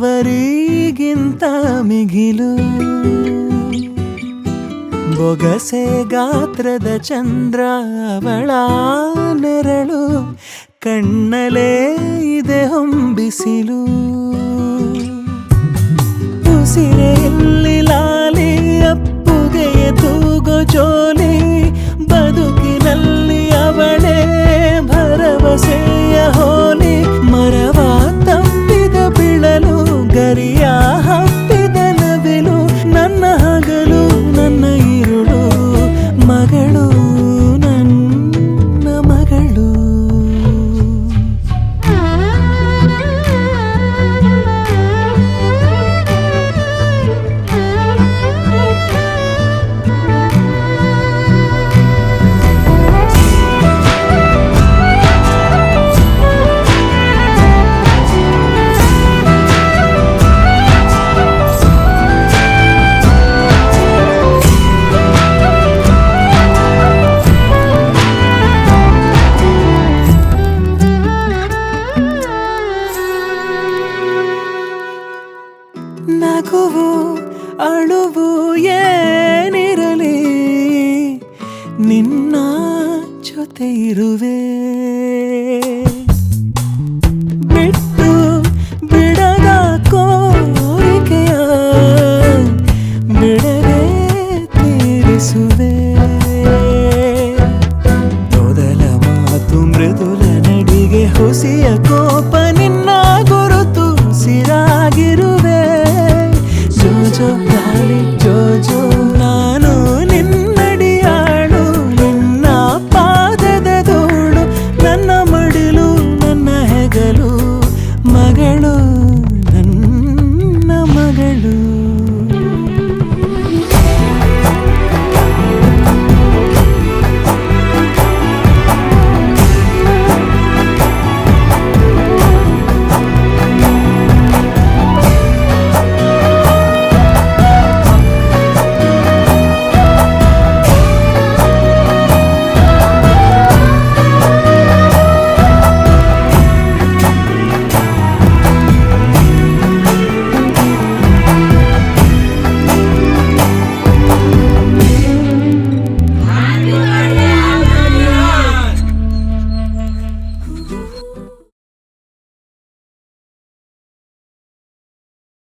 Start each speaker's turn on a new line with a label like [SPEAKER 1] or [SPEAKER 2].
[SPEAKER 1] ಇವರಿಗಿಂತ ಮಿಗಿಲು ಬೊಗಸೆ ಗಾತ್ರದ ಚಂದ್ರ ಅವಳ ನೆರಳು ಕಣ್ಣಲೇ ಇದೆ ಹೊಂಬಿಸಿಲು ಉಸಿರೆಯಲ್ಲಿ ಲಾಲಿ ಅಪ್ಪುಗೆಯ ತೂಗೋ ಜೋಲಿ ಬದುಕಿನಲ್ಲಿ ಅವಳೇ ಭರವಸೆಯ ಹೋಲಿ ಮರವ ತಪ್ಪಿದ ಬಿಳಲು ಗರಿಯ ಹಬ್ಬಿದ ನವಿಲು ನನ್ನ ಹಗಲು ನನ್ನ ಇರುಳು ಮಗಳು ನನ್ನ ಮಗಳು ನಗುವು ಅಳುವು ಏನಿರಲಿ ನಿನ್ನ ಜೊತೆ ಇರುವೆ ಬಿಟ್ಟು ಬಿಡದ ಕೋರಿಕೆಯ ಬಿಡದೆ ತೀರಿಸುವೆ ಮೊದಲ ಮಾತು ಮೃದುಲ ನಡಿಗೆ ಹುಸಿಯ ಕೋಪ